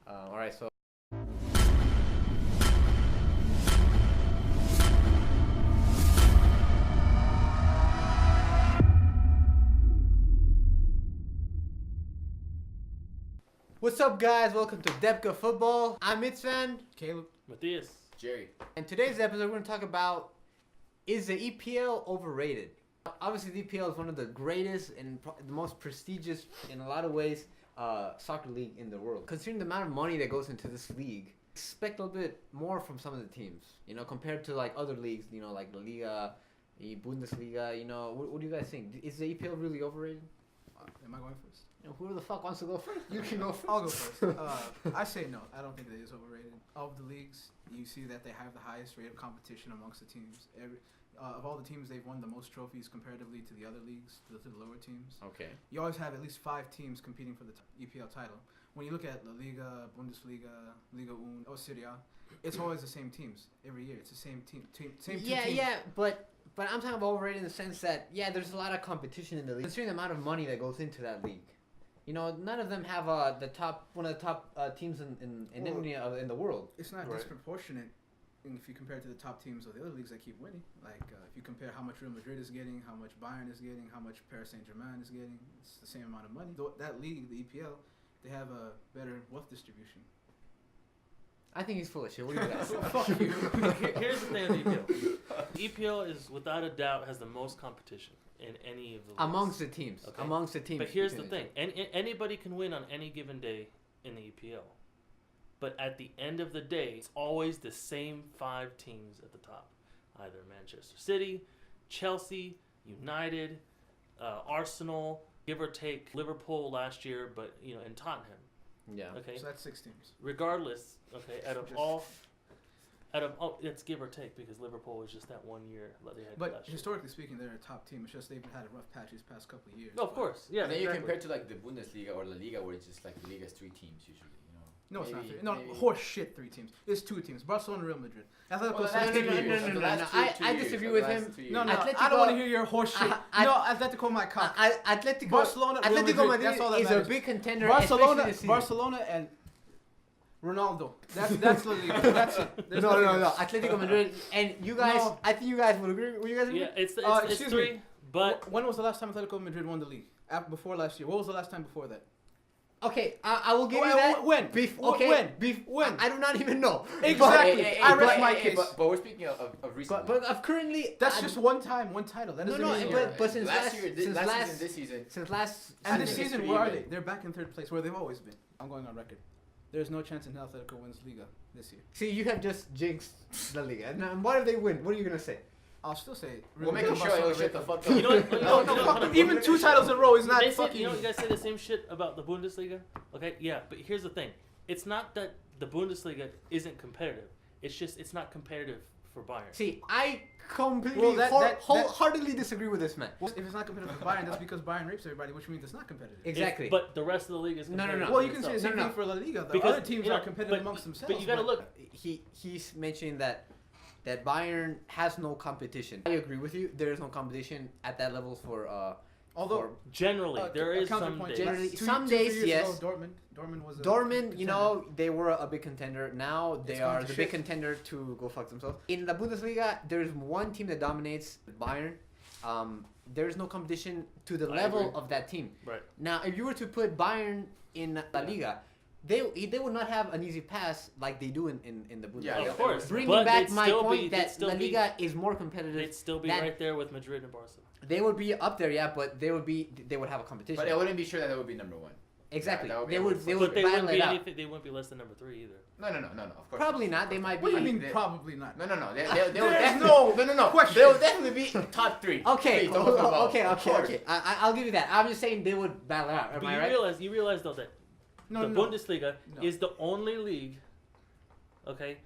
All right, so. What's up, guys? Welcome to Debka Football. I'm Mitzvan. Caleb. Matthias. Jerry. And today's episode, we're going to talk about, is the EPL overrated? Obviously, the EPL is one of the greatest and the most prestigious, in a lot of ways, soccer league in the world. Considering the amount of money that goes into this league, expect a little bit more from some of the teams, compared to like other leagues, like La Liga, the Bundesliga, what do you guys think? Is the EPL really overrated? Am I going first? Who the fuck wants to go first? You can go first. I'll go first. I say no. I don't think it is overrated. Of the leagues, you see that they have the highest rate of competition amongst the teams. Of all the teams, they've won the most trophies comparatively to the other leagues, to the lower teams. Okay. You always have at least 5 teams competing for the EPL title. When you look at La Liga, Bundesliga, Liga 1, or Serie A, it's always the same teams every year. It's the same team. Same two teams. Yeah, but I'm talking about overrated in the sense that, there's a lot of competition in the league. Considering the amount of money that goes into that league. None of them have one of the top teams in the world. It's not right? disproportionate if you compare it to the top teams of the other leagues that keep winning. Like, if you compare how much Real Madrid is getting, how much Bayern is getting, how much Paris Saint-Germain is getting, it's the same amount of money. That league, the EPL, they have a better wealth distribution. I think he's full of shit. What do you guys? Fuck you. Here's the thing with the EPL. The EPL is, without a doubt, has the most competition in any of the leagues. Amongst the teams. Okay. Amongst the teams. But here's the thing. Anybody can win on any given day in the EPL. But at the end of the day, it's always the same 5 teams at the top. Either Manchester City, Chelsea, United, Arsenal, give or take Liverpool last year, but and Tottenham. Yeah. Okay. So that's 6 teams. Regardless, okay, out of all, it's give or take because Liverpool was just that 1 year that they had But last year. historically speaking, they're a top team. It's just they've had a rough patch these past couple of years. No, of course, yeah. And then exactly. you compare to like the Bundesliga or La Liga, where it's just like the Liga has 3 teams usually. No, it's not Maybe- 3. No, maybe- horse shit 3 teams. It's 2 teams. Barcelona, Real Madrid. Atletico. Well, that's No. I disagree with him. No, Atletico- I don't want to hear your horse shit. No, Atletico my cock. Atletico. Barcelona, Real Atletico Madrid, that's all that Madrid is a matters. big contender. Barcelona, especially this season. Barcelona, and Ronaldo. That's La Liga. That's it. There's No. nothing else. Atletico Madrid, and you guys. No. I think you guys would agree. Would you guys agree? Yeah, it's Excuse 3, me. but When was the last time Atletico Madrid won the league? Before last year. What was the last time before that? Okay, I will give you When? that. When? When? I do not even know. Exactly. I rest my case. But we're speaking of recent. But of currently. That's just one time, one title. That doesn't mean but since last last year, since last last season, this season, since last. And this season, season, it's where are even. they? They're back in 3rd place, where they've always been. I'm going on record. There's no chance in hell Atletico wins Liga this year. See, you have just jinxed the league. And what if they win? What are you gonna say? I'll still say. we'll make sure Barcelona you'll shut the Real fuck up. you know what? fuck them. Even 2 titles in a row is not They say, fucking. you guys say the same shit about the Bundesliga? Okay, yeah, but here's the thing. It's not that the Bundesliga isn't competitive. It's just it's not competitive for Bayern. See, I completely, Well, that- wholeheartedly disagree with this man. Well, if it's not competitive for Bayern, that's because Bayern rapes everybody, which means it's not competitive. Exactly. But the rest of the league is No. competitive. Well, in you can say the itself. same No. thing for La Liga. The Because, other teams you know, are competitive but- amongst themselves. But you got to look. He's mentioning that Bayern has no competition. I agree with you. There is no competition at that level for. Although Generally, there is some counterpoint. days. Generally, Two- some 2 days, years yes. ago, Dortmund was a Dortmund, contender. they were a big contender. Now they It's going are to the shit. big contender to go fuck themselves. In the Bundesliga, there's one team that dominates, Bayern. There's no competition to the I level agree. of that team. Right. Now, if you were to put Bayern in La Liga, they would not have an easy pass like they do in the Bundesliga. Yeah, Of course. Bringing But back they'd my still point be- that they'd still La be- Liga is more competitive. They'd still be than- right there with Madrid and Barcelona. They would be up there, yeah, but they would have a competition. But I wouldn't be sure that would be number 1. Exactly. that would be They a would good they fight. would But they battle wouldn't it be out. anything. They wouldn't be less than number 3 either. No. Of course. Probably not. They might What be. do you mean They- probably not? No. They will There's definitely. no question. They will definitely be top 3. Okay, Please, don't talk about- okay. of course. I'll give you that. I'm just saying they would battle it out. Am But I you right? realize though that No, the no. Bundesliga No. is the only league, okay,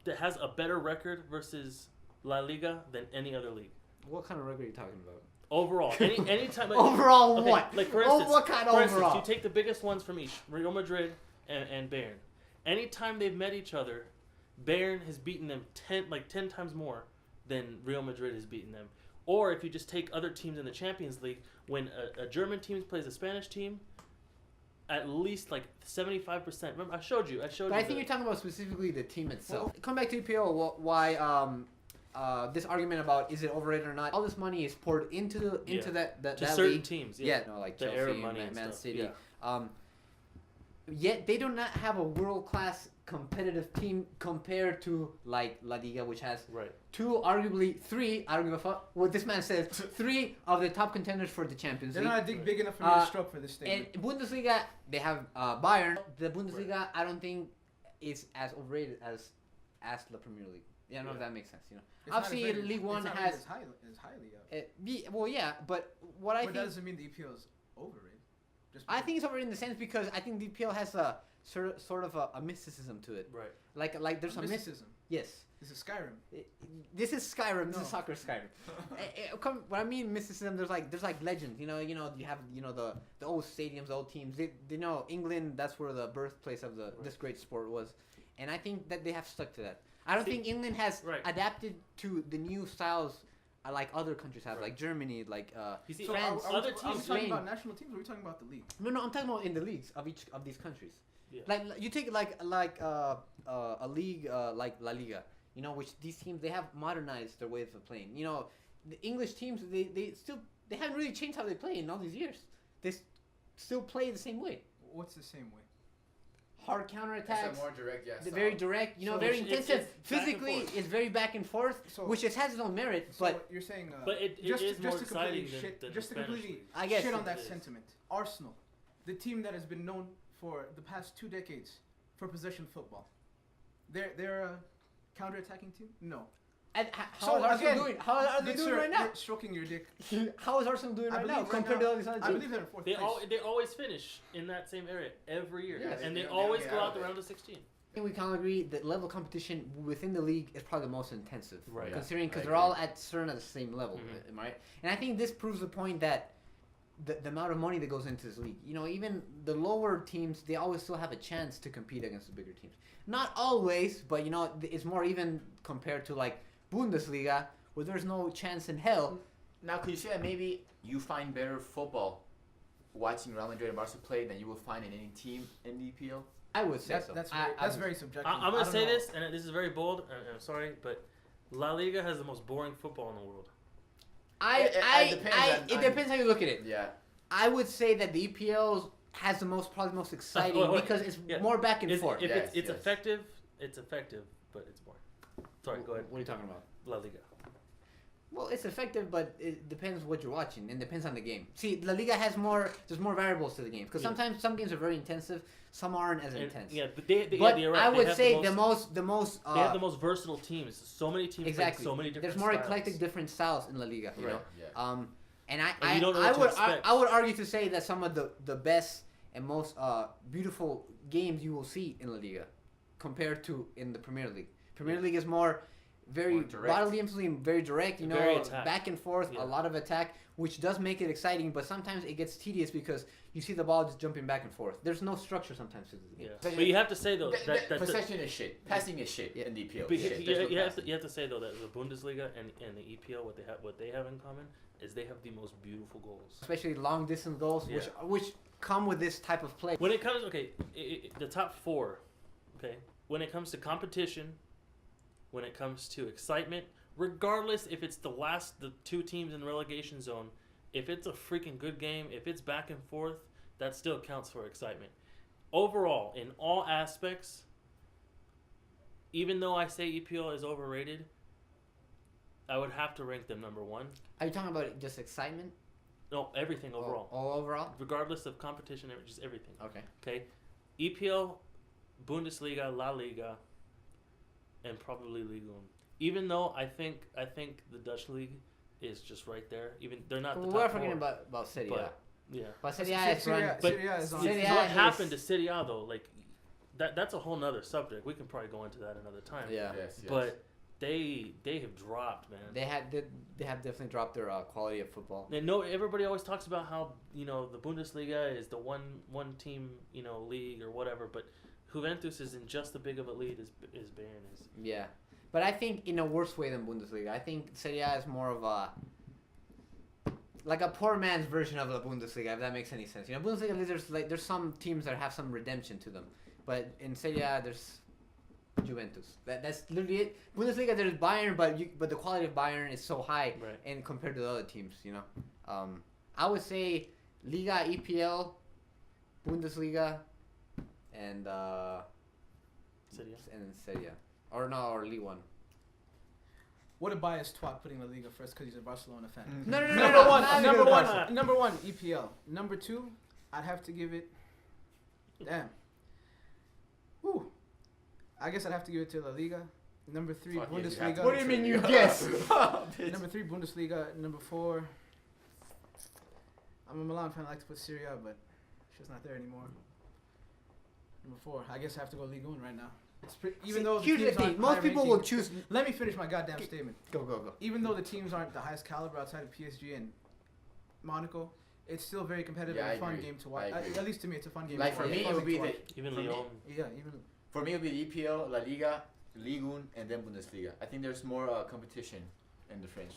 that has a better record versus La Liga than any other league. What kind of record are you talking about? Overall, anytime. Overall, okay, what? Like for instance, what kind of for instance, overall? you take the biggest ones from each, Real Madrid and Bayern. Anytime they've met each other, Bayern has beaten them 10 times more than Real Madrid has beaten them. Or if you just take other teams in the Champions League, when a German team plays a Spanish team, at least like 75%. Remember, I showed you. But you I think you're talking about specifically the team itself. Come back to EPL. Why this argument about is it overrated or not? All this money is poured into that certain league. teams. Yeah, no, like the Chelsea, Arab money and Man stuff, City. yeah. Yet they do not have a world class competitive team compared to like La Liga, which has arguably three. I don't give a fuck what this man says. 3 of the top contenders for the Champions League. They're not big enough for me to stroke for this statement. And Bundesliga, they have Bayern. The Bundesliga, I don't think is as overrated as the Premier League. Yeah, I don't know if that makes sense. You know, It's obviously not as League One it's not has as highly up. well, yeah, but what I But think that doesn't mean the EPL is overrated. Just I think it's overrated in the sense because I think the EPL has a sort of a mysticism to it. Right. Like there's a mysticism. Yes. This is Skyrim. This is Skyrim. This No. is soccer Skyrim. What I mean mysticism, there's like legends. You have the old stadiums, the old teams. They know England. That's where the birthplace of this great sport was, and I think that they have stuck to that. I don't think England has adapted to the new styles like other countries have, like Germany, like France. other Are we teams. talking about national teams or are we talking about the league? No, I'm talking about in the leagues of each of these countries. Yeah. Like you take a league like La Liga, which these teams they have modernized their ways of playing. The English teams they haven't really changed how they play in all these years. They still play the same way. What's the same way? Hard It's counterattacks. a more direct, yeah. They're very direct, So very it's intensive. back and Physically, forth. it's very back and forth, So- which has its own merit. So But you're saying, But it just is to more completely exciting shit, than just the to Spanish completely league. I guess shit on it that is. sentiment. Arsenal, the team that has been known for the past 2 decades for possession football, they're a counter-attacking team. No. how is Arsenal doing? How are they Good doing sir, right now? you're stroking your dick. How is Arsenal doing I right now believe right compared now- to all these other I teams? believe they're in 4th They place. they always finish in that same area every year, Yes, and they they don't always get go out out of the it. round of 16. I think we can all agree that level of competition within the league is probably the most intensive, Right. Yeah, considering because I they're all at the same level, Mhm. am I right? And I think this proves the point that the amount of money that goes into this league, even the lower teams, they always still have a chance to compete against the bigger teams. Not always, but it's more even compared to like Bundesliga, where there's no chance in hell. Now, could you say that maybe you find better football watching Real Madrid and Barca play than you will find in any team in the EPL? I would say That's so. that's I- very, that's very subjective. I'm I gonna don't say know. this, and this is very bold. And I'm sorry, but La Liga has the most boring football in the world. It depends how you look at it. Yeah. I would say that the EPL has probably the most exciting wait, because it's yeah. more back and If forth. Yes, it's yes. effective, it's effective, but it's boring. Sorry, go ahead. What are you talking about? La Liga. Well, it's effective, but it depends what you're watching and depends on the game. See, La Liga has there's more variables to the game because Yeah. sometimes some games are very intensive, some aren't as intense. Yeah, but But you're right. I They would have say the most the most they have the most versatile teams. So many teams exactly. play so many different There's more styles. eclectic, different styles in La Liga. You Right. know, Yeah. and And you don't know what to expect. I would argue to say that some of the best and most beautiful games you will see in La Liga compared to in the Premier League. Premier League is more very More direct. bodily influence, very direct, Very attack. back and forth, Yeah. a lot of attack, which does make it exciting, but sometimes it gets tedious because you see the ball just jumping back and forth. There's no structure sometimes to the game. Yeah. But you have to say though that Possession is shit. Passing is shit in the EPL. But Shit. you, There's no you have passing. to say though that the Bundesliga and the EPL what they have in common is they have the most beautiful goals. Especially long distance goals, Yeah. which come with this type of play. When it comes the top 4, okay, when it comes to competition, when it comes to excitement, regardless if it's the 2 teams in the relegation zone, if it's a freaking good game, if it's back and forth, that still counts for excitement. Overall, in all aspects, even though I say EPL is overrated, I would have to rank them number 1. Are you talking about just excitement? No, everything overall. All overall? Regardless of competition, just everything. Okay. Okay? EPL, Bundesliga, La Liga, and probably Ligue 1. Even though I think the Dutch league is just right there. Even they're not the top We're 4. forgetting about Serie A. But yeah. But Serie A is run. But Serie A is on. Serie A what is- happened to Serie A though? Like that's a whole nother subject. We can probably go into that another time. Yeah. Yes, yes. But they have dropped, man. They have definitely dropped their quality of football. And no, everybody always talks about how the Bundesliga is the one team league or whatever, but Juventus isn't just as big of a lead as Bayern is. Yeah. But I think in a worse way than Bundesliga. I think Serie A is more of a like a poor man's version of the Bundesliga, if that makes any sense. You know, Bundesliga, there's some teams that have some redemption to them, but in Serie A, there's Juventus. That's literally it. Bundesliga, there's Bayern, but the quality of Bayern is so high, Right. and compared to the other teams, you know. I would say Liga, EPL, Bundesliga, and City. Serie A. Or League One. What a biased twat putting La Liga first because he's a Barcelona fan. No, Number one, EPL. Number 2, I'd have to give it. Damn. Whew. I guess I'd have to give it to La Liga. Number 3, Fuck yeah, you have Bundesliga. to. What do you mean you guess? Number 3, Bundesliga. Number 4, I'm a Milan fan. I like to put Serie A, but it's just not there anymore. Number 4, I guess I have to go Ligue 1 right now. Even though the here's the teams thing, aren't most high people ranking- will choose. Let me finish my goddamn statement. Go. Even though the teams aren't the highest caliber outside of PSG and Monaco, it's still very competitive Yeah, and I a fun agree. game to I watch. agree. At least to me, it's a fun game Like to for watch. me, It's it fun would thing be to the watch. Even for me- Lyon. Yeah, even For me, it would be the EPL, La Liga, Ligue 1, and then Bundesliga. I think there's more competition in the French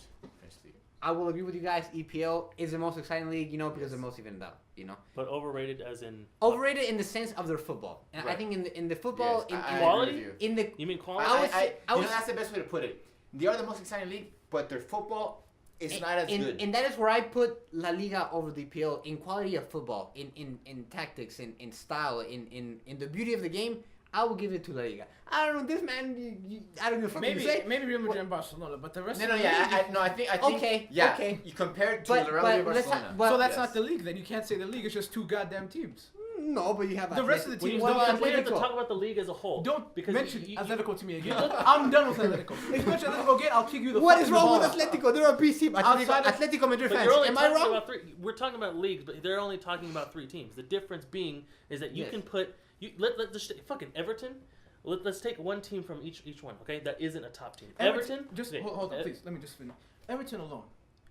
league. I will agree with you guys. EPL is the most exciting league, you know, because they're most evened out. You know, But overrated as in overrated in the sense of their football, and I Right. think in the football, Yes, I in, agree Quality? with you. in the You mean quality? I would say- you know, would- that's the best way to put it. They are the most exciting league, but their football is not as good. And that is where I put La Liga over the EPL in quality of football, in tactics, in style, in the beauty of the game. I will give it to La Liga. I don't know this man. I don't give a fuck what you say. maybe Real Madrid and Barcelona, but the rest. No, of the yeah, league- I think Okay, yeah. okay. You compare it to But- the Real but Madrid let's Barcelona. not- but- So that's Yes. not the league. Then you can't say the league is just 2 goddamn teams. No, but you have The rest of the We, teams we, don't Well, we have to Atletico. talk about the league as a whole. Don't because mention you- Atletico to me again. look- I'm done with Atletico. If you mention Atletico again, I'll kick you the What fuck is in the wrong with balls. Atletico? They're a BC. Outside of- Atletico Madrid But fans. you're only Am I talking wrong? about 3. We're talking about leagues, but they're only talking about 3 teams. The difference being is that you Yes. can put let just fucking Everton. Let's take one team from each one, okay? That isn't a top team. Everton. Just okay, hold on, Ev- please. Let me just finish. Everton alone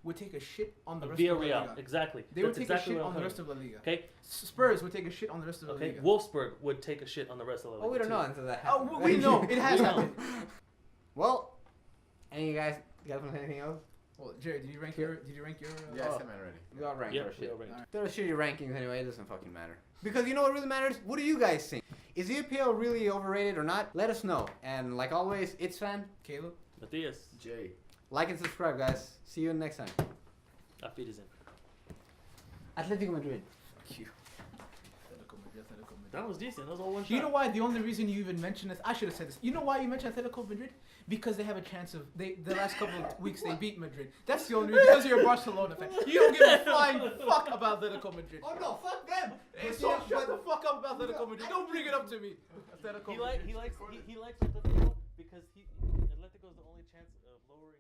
would take a shit on the rest of La Villarreal, Liga. exactly. They would That's take exactly a shit what on I'm the rest saying. of La Liga. Okay, Spurs would take a shit on the rest of La okay. Liga. Wolfsburg would take a shit on the rest of the league. Oh, we don't too. know until that Oh, happens. we know it has We know. happened. Well, any you guys want to say anything else? Well, Jerry, did you rank your? Yeah, I said mine already. We all ranked Yep, our we shit. all ranked. Alright. They're shitty rankings anyway. It doesn't fucking matter. Because you know what really matters? What do you guys think? Is the EPL really overrated or not? Let us know. And like always, it's fan. Caleb. Matthias, Jay. Like and subscribe, guys. See you next time. auf Wiedersehen. Atletico Madrid. Fuck you. Atletico Madrid. That was decent. That was all one shot. You know why? The only reason you even mentioned this, I should have said this. You know why you mentioned Atletico Madrid? Because they have a chance of the last couple of weeks they beat Madrid. That's the only reason. Because you're a Barcelona fan. You don't give a flying fuck about Atletico Madrid. Oh no, fuck them. So shut the fuck up about Atletico Madrid. Don't bring it up to me. Atletico He Madrid. likes Atletico because Atletico is the only chance of lowering